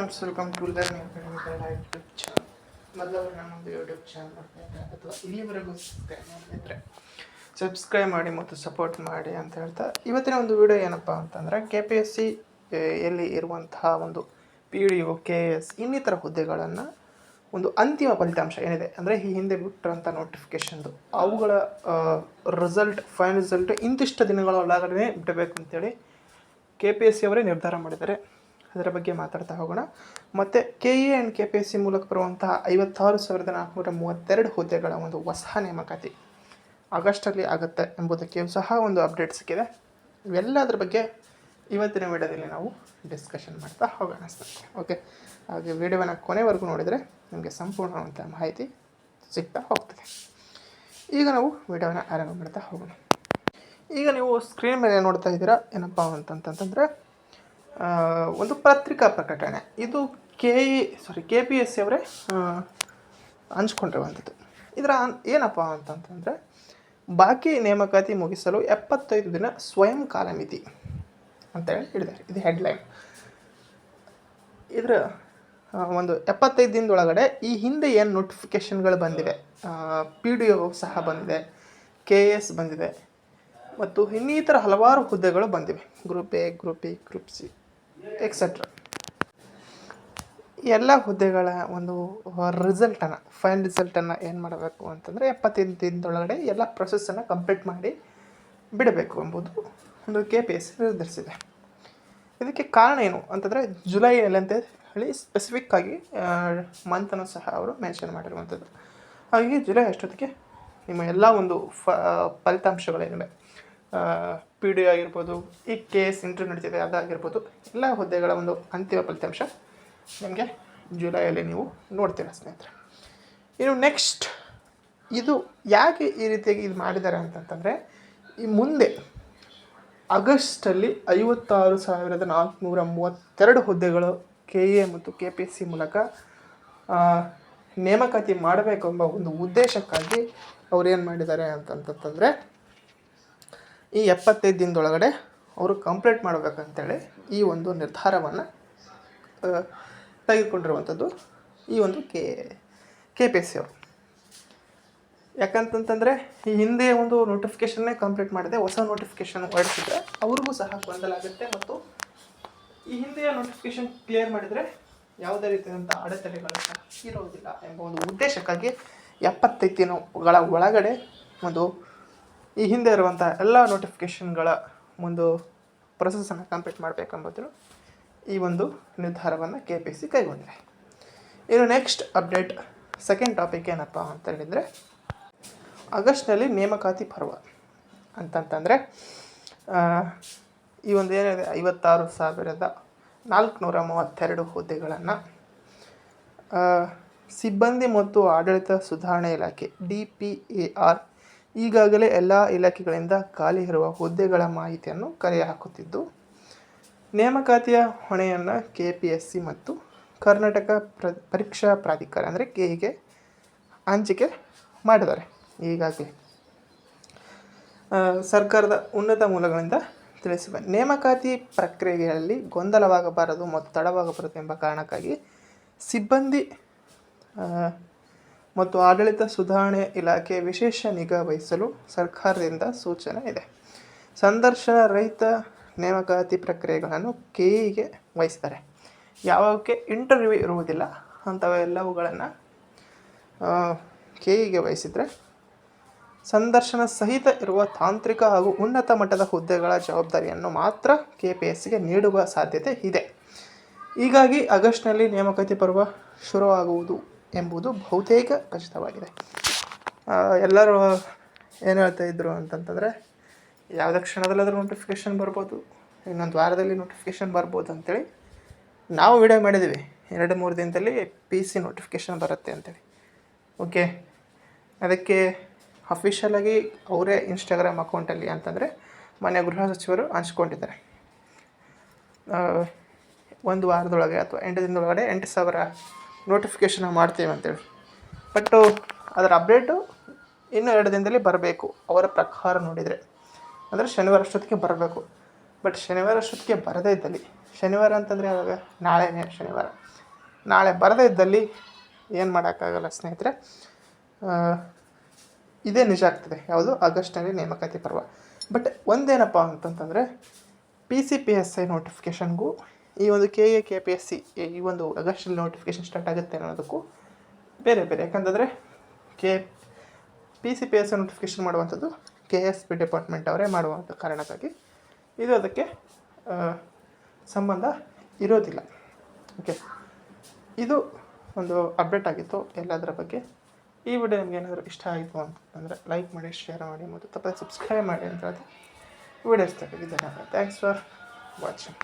Friends, welcome to learning academical YouTube channel. ಮೊದಲು ನಮ್ಮೊಂದು YouTube channel ಮಾಡ್ತಾ ಇದ್ದರೆ ಅಥವಾ ಇಲ್ಲಿವರೆಗೂ ಸಬ್ಸ್ಕ್ರೈಬ್ ಮಾಡಿ ಮತ್ತು ಸಪೋರ್ಟ್ ಮಾಡಿ ಅಂತ ಹೇಳ್ತಾ ಇವತ್ತಿನ ಒಂದು ವಿಡಿಯೋ ಏನಪ್ಪ ಅಂತಂದರೆ KPSC ಎಲ್ಲಿ ಇರುವಂತಹ ಒಂದು PDO KS ಇನ್ನಿತರ ಹುದ್ದೆಗಳನ್ನು ಒಂದು ಅಂತಿಮ ಫಲಿತಾಂಶ ಏನಿದೆ ಅಂದರೆ ಈ ಹಿಂದೆ ಬಿಟ್ಟಿರೋಂಥ ನೋಟಿಫಿಕೇಷನ್ದು ಅವುಗಳ ಫೈನಲ್ ರಿಸಲ್ಟ್ ಇಂತಿಷ್ಟು ದಿನಗಳ ಒಳಗಡೆ ಬಿಡಬೇಕು ಅಂತೇಳಿ KPSC ಅವರೇ ನಿರ್ಧಾರ ಮಾಡಿದ್ದಾರೆ. ಅದರ ಬಗ್ಗೆ ಮಾತಾಡ್ತಾ ಹೋಗೋಣ. ಮತ್ತು KE ಆ್ಯಂಡ್ KPSC ಮೂಲಕ ಬರುವಂತಹ 56,432 ಹುದ್ದೆಗಳ ಒಂದು ಹೊಸ ನೇಮಕಾತಿ ಆಗಸ್ಟಲ್ಲಿ ಆಗುತ್ತೆ ಎಂಬುದಕ್ಕೆ ಸಹ ಒಂದು ಅಪ್ಡೇಟ್ ಸಿಕ್ಕಿದೆ. ಇವೆಲ್ಲದರ ಬಗ್ಗೆ ಇವತ್ತಿನ ವಿಡಿಯೋದಲ್ಲಿ ನಾವು ಡಿಸ್ಕಷನ್ ಮಾಡ್ತಾ ಹೋಗೋಣ ಸ್ನೇಹಿತರೆ. ಓಕೆ, ಹಾಗೆ ವಿಡಿಯೋನ ಕೊನೆವರೆಗೂ ನೋಡಿದರೆ ನಿಮಗೆ ಸಂಪೂರ್ಣವಂಥ ಮಾಹಿತಿ ಸಿಗ್ತಾ ಹೋಗ್ತದೆ. ಈಗ ನಾವು ವಿಡಿಯೋನ ಆರಂಭ ಮಾಡ್ತಾ ಹೋಗೋಣ. ಈಗ ನೀವು ಸ್ಕ್ರೀನ್ ಮೇಲೆ ನೋಡ್ತಾ ಇದ್ದೀರಾ ಏನಪ್ಪ ಅಂತಂತಂದರೆ ಒಂದು ಪತ್ರಿಕಾ ಪ್ರಕಟಣೆ. ಇದು KPSC ಅವರೇ ಹಂಚ್ಕೊಂಡಿರುವಂಥದ್ದು. ಇದರ ಏನಪ್ಪ ಅಂತಂತಂದರೆ ಬಾಕಿ ನೇಮಕಾತಿ ಮುಗಿಸಲು 75 ದಿನ ಸ್ವಯಂ ಕಾಲಮಿತಿ ಅಂತೇಳಿ ಹೇಳಿದ್ದಾರೆ. ಇದು ಹೆಡ್ಲೈನ್. ಇದರ ಒಂದು 75 ದಿನದೊಳಗಡೆ ಈ ಹಿಂದೆ ಏನು ನೋಟಿಫಿಕೇಷನ್ಗಳು ಬಂದಿವೆ, PDO ಸಹ ಬಂದಿದೆ, KS ಬಂದಿದೆ ಮತ್ತು ಇನ್ನಿತರ ಹಲವಾರು ಹುದ್ದೆಗಳು ಬಂದಿವೆ. Group A, group B, group C etcetera. ಎಲ್ಲ ಹುದ್ದೆಗಳ ಒಂದು ಫೈನಲ್ ರಿಸಲ್ಟನ್ನು ಏನು ಮಾಡಬೇಕು ಅಂತಂದರೆ 75 ದಿನದೊಳಗಡೆ ಎಲ್ಲ ಪ್ರೊಸೆಸ್ಸನ್ನು ಕಂಪ್ಲೀಟ್ ಮಾಡಿ ಬಿಡಬೇಕು ಎಂಬುದು ಒಂದು KPSC ನಿರ್ಧರಿಸಿದೆ. ಇದಕ್ಕೆ ಕಾರಣ ಏನು ಅಂತಂದರೆ ಜುಲೈನಲ್ಲಿ ಅಂತ ಹೇಳಿ ಸ್ಪೆಸಿಫಿಕ್ಕಾಗಿ ಮಂತನ್ನು ಸಹ ಅವರು ಮೆನ್ಷನ್ ಮಾಡಿರುವಂಥದ್ದು. ಹಾಗಾಗಿ ಜುಲೈ ಅಷ್ಟೊತ್ತಿಗೆ ನಿಮ್ಮ ಎಲ್ಲ ಒಂದು ಫಲಿತಾಂಶಗಳೇನಿವೆ, PDO ಆಗಿರ್ಬೋದು, ಈ KS ಇಂಟರ್ವ್ಯೂ ನಡೀತಿದೆ ಅದಾಗಿರ್ಬೋದು, ಎಲ್ಲ ಹುದ್ದೆಗಳ ಒಂದು ಅಂತಿಮ ಫಲಿತಾಂಶ ನಿಮಗೆ ಜುಲೈಯಲ್ಲಿ ನೀವು ನೋಡ್ತೀರ ಸ್ನೇಹಿತರೆ. ಇನ್ನು ನೆಕ್ಸ್ಟ್ ಇದು ಯಾಕೆ ಈ ರೀತಿಯಾಗಿ ಇದು ಮಾಡಿದ್ದಾರೆ ಅಂತಂತಂದರೆ ಈ ಮುಂದೆ ಆಗಸ್ಟಲ್ಲಿ 56,432 ಹುದ್ದೆಗಳು KE ಮತ್ತು KPSC ಮೂಲಕ ನೇಮಕಾತಿ ಮಾಡಬೇಕು ಎಂಬ ಒಂದು ಉದ್ದೇಶಕ್ಕಾಗಿ ಅವ್ರು ಏನು ಮಾಡಿದ್ದಾರೆ ಅಂತಂತಂದರೆ ಈ 75 ದಿನದೊಳಗಡೆ ಅವರು ಕಂಪ್ಲೀಟ್ ಮಾಡಬೇಕಂತೇಳಿ ಈ ಒಂದು ನಿರ್ಧಾರವನ್ನು ತೆಗೆದುಕೊಂಡಿರುವಂಥದ್ದು ಈ ಒಂದು KPSC ಅವರು. ಯಾಕಂತಂತಂದರೆ ಈ ಹಿಂದೆ ಒಂದು ನೋಟಿಫಿಕೇಷನ್ನೇ ಕಂಪ್ಲೀಟ್ ಮಾಡಿದೆ, ಹೊಸ ನೋಟಿಫಿಕೇಷನ್ ಹೊರಡಿಸಿದ್ರೆ ಅವ್ರಿಗೂ ಸಹ ಗೊಂದಲ ಆಗುತ್ತೆ ಮತ್ತು ಈ ಹಿಂದೆಯ ನೋಟಿಫಿಕೇಷನ್ ಕ್ಲಿಯರ್ ಮಾಡಿದರೆ ಯಾವುದೇ ರೀತಿಯಾದಂಥ ಅಡೆತಡೆಗಳು ಸಹ ಇರೋದಿಲ್ಲ ಎಂಬ ಒಂದು ಉದ್ದೇಶಕ್ಕಾಗಿ 75 ದಿನಗಳ ಒಳಗಡೆ ಒಂದು ಈ ಹಿಂದೆ ಇರುವಂಥ ಎಲ್ಲ ನೋಟಿಫಿಕೇಷನ್ಗಳ ಒಂದು ಪ್ರೊಸೆಸನ್ನು ಕಂಪ್ಲೀಟ್ ಮಾಡಬೇಕೆಂಬುದು ಈ ಒಂದು ನಿರ್ಧಾರವನ್ನು KPSC ಕೈಗೊಂಡಿದೆ. ಇನ್ನು ನೆಕ್ಸ್ಟ್ ಅಪ್ಡೇಟ್, ಸೆಕೆಂಡ್ ಟಾಪಿಕ್ ಏನಪ್ಪ ಅಂತ ಹೇಳಿದರೆ ಆಗಸ್ಟ್ನಲ್ಲಿ ನೇಮಕಾತಿ ಪರ್ವ ಅಂತಂತಂದರೆ ಈ ಒಂದು ಏನಿದೆ 56,432 ಹುದ್ದೆಗಳನ್ನು ಸಿಬ್ಬಂದಿ ಮತ್ತು ಆಡಳಿತ ಸುಧಾರಣೆ ಇಲಾಖೆ DPAR ಈಗಾಗಲೇ ಎಲ್ಲ ಇಲಾಖೆಗಳಿಂದ ಖಾಲಿ ಇರುವ ಹುದ್ದೆಗಳ ಮಾಹಿತಿಯನ್ನು ಕಲೆ ಹಾಕುತ್ತಿದ್ದು, ನೇಮಕಾತಿಯ ಹೊಣೆಯನ್ನು KPSC ಮತ್ತು ಕರ್ನಾಟಕ ಪರೀಕ್ಷಾ ಪ್ರಾಧಿಕಾರ ಅಂದರೆ KEಗೆ ಹಂಚಿಕೆ ಮಾಡಿದ್ದಾರೆ. ಈಗಾಗಲೇ ಸರ್ಕಾರದ ಉನ್ನತ ಮೂಲಗಳಿಂದ ತಿಳಿಸಿವೆ. ನೇಮಕಾತಿ ಪ್ರಕ್ರಿಯೆಯಲ್ಲಿ ಗೊಂದಲವಾಗಬಾರದು ಮತ್ತು ತಡವಾಗಬಾರದು ಎಂಬ ಕಾರಣಕ್ಕಾಗಿ ಸಿಬ್ಬಂದಿ ಮತ್ತು ಆಡಳಿತ ಸುಧಾರಣೆ ಇಲಾಖೆ ವಿಶೇಷ ನಿಗಾ ವಹಿಸಲು ಸರ್ಕಾರದಿಂದ ಸೂಚನೆ ಇದೆ. ಸಂದರ್ಶನ ರಹಿತ ನೇಮಕಾತಿ ಪ್ರಕ್ರಿಯೆಗಳನ್ನು KEಗೆ ವಹಿಸ್ತಾರೆ. ಯಾವುದಕ್ಕೆ ಇಂಟರ್ವ್ಯೂ ಇರುವುದಿಲ್ಲ ಅಂಥವೆಲ್ಲವುಗಳನ್ನು KEಗೆ ವಹಿಸಿದರೆ ಸಂದರ್ಶನ ಸಹಿತ ಇರುವ ತಾಂತ್ರಿಕ ಹಾಗೂ ಉನ್ನತ ಮಟ್ಟದ ಹುದ್ದೆಗಳ ಜವಾಬ್ದಾರಿಯನ್ನು ಮಾತ್ರ KPSCಗೆ ನೀಡುವ ಸಾಧ್ಯತೆ ಇದೆ. ಹೀಗಾಗಿ ಆಗಸ್ಟ್ನಲ್ಲಿ ನೇಮಕಾತಿ ಪರ್ವ ಶುರುವಾಗುವುದು ಎಂಬುದು ಬಹುತೇಕ ಖಚಿತವಾಗಿದೆ. ಎಲ್ಲರೂ ಏನು ಹೇಳ್ತಾ ಇದ್ರು ಅಂತಂತಂದರೆ ಯಾವುದೇ ಕ್ಷಣದಲ್ಲಾದರೂ ನೋಟಿಫಿಕೇಷನ್ ಬರ್ಬೋದು, ಇನ್ನೊಂದು ವಾರದಲ್ಲಿ ನೋಟಿಫಿಕೇಷನ್ ಬರ್ಬೋದು ಅಂಥೇಳಿ ನಾವು ವಿಡಿಯೋ ಮಾಡಿದ್ದೀವಿ. 2-3 ದಿನದಲ್ಲಿ PC ನೋಟಿಫಿಕೇಷನ್ ಬರುತ್ತೆ ಅಂತೇಳಿ. ಓಕೆ, ಅದಕ್ಕೆ ಅಫಿಷಿಯಲಾಗಿ ಅವರೇ ಇನ್ಸ್ಟಾಗ್ರಾಮ್ ಅಕೌಂಟಲ್ಲಿ ಅಂತಂದರೆ ಮಾನ್ಯ ಗೃಹ ಸಚಿವರು ಹಂಚ್ಕೊಂಡಿದ್ದಾರೆ. 1 ವಾರದೊಳಗೆ ಅಥವಾ 8 ದಿನದೊಳಗಡೆ 8,000 ನೋಟಿಫಿಕೇಷನ್ ಮಾಡ್ತೀವಿ ಅಂತೇಳಿ. ಬಟ್ಟು ಅದರ ಅಪ್ಡೇಟು ಇನ್ನೂ 2 ದಿನದಲ್ಲಿ ಬರಬೇಕು ಅವರ ಪ್ರಕಾರ ನೋಡಿದರೆ. ಅಂದರೆ ಶನಿವಾರ ಅಷ್ಟೊತ್ತಿಗೆ ಬರಬೇಕು. ಬಟ್ ಶನಿವಾರ ಅಷ್ಟೊತ್ತಿಗೆ ಬರದೇ ಇದ್ದಲ್ಲಿ, ಶನಿವಾರ ಅಂತಂದರೆ ಆವಾಗ ನಾಳೆನೇ ಶನಿವಾರ, ನಾಳೆ ಬರದೇ ಇದ್ದಲ್ಲಿ ಏನು ಮಾಡೋಕ್ಕಾಗಲ್ಲ ಸ್ನೇಹಿತರೆ. ಇದೇ ನಿಜ ಆಗ್ತದೆ, ಯಾವುದು ಆಗಸ್ಟ್ನಲ್ಲಿ ನೇಮಕಾತಿ ಪರ್ವ. ಬಟ್ ಒಂದೇನಪ್ಪ ಅಂತಂತಂದರೆ PCPSI ನೋಟಿಫಿಕೇಷನ್ಗೂ ಈ ಒಂದು KPSC ಈ ಒಂದು ಆಗಸ್ಟಲ್ಲಿ ನೋಟಿಫಿಕೇಷನ್ ಸ್ಟಾರ್ಟ್ ಆಗುತ್ತೆ ಅನ್ನೋದಕ್ಕೂ ಬೇರೆ ಬೇರೆ. ಯಾಕಂತಂದರೆ PCPSI ನೋಟಿಫಿಕೇಷನ್ ಮಾಡುವಂಥದ್ದು KSP ಡಿಪಾರ್ಟ್ಮೆಂಟ್ ಅವರೇ ಮಾಡುವಂಥ ಕಾರಣಕ್ಕಾಗಿ ಇದು ಅದಕ್ಕೆ ಸಂಬಂಧ ಇರೋದಿಲ್ಲ. ಓಕೆ, ಇದು ಒಂದು ಅಪ್ಡೇಟ್ ಆಗಿತ್ತು ಎಲ್ಲದರ ಬಗ್ಗೆ. ಈ ವಿಡಿಯೋ ನಿಮ್ಗೆ ಏನಾದರೂ ಇಷ್ಟ ಆಯಿತು ಅಂತಂದರೆ ಲೈಕ್ ಮಾಡಿ, ಶೇರ್ ಮಾಡಿ ಮತ್ತು ತಪ್ಪದೆ ಸಬ್ಸ್ಕ್ರೈಬ್ ಮಾಡಿ ಅಂತ ಹೇಳಿ ವಿಡಿಯೋ ಇಷ್ಟ ಆಗಿದೆ. ಧನ್ಯವಾದ. Thanks for watching.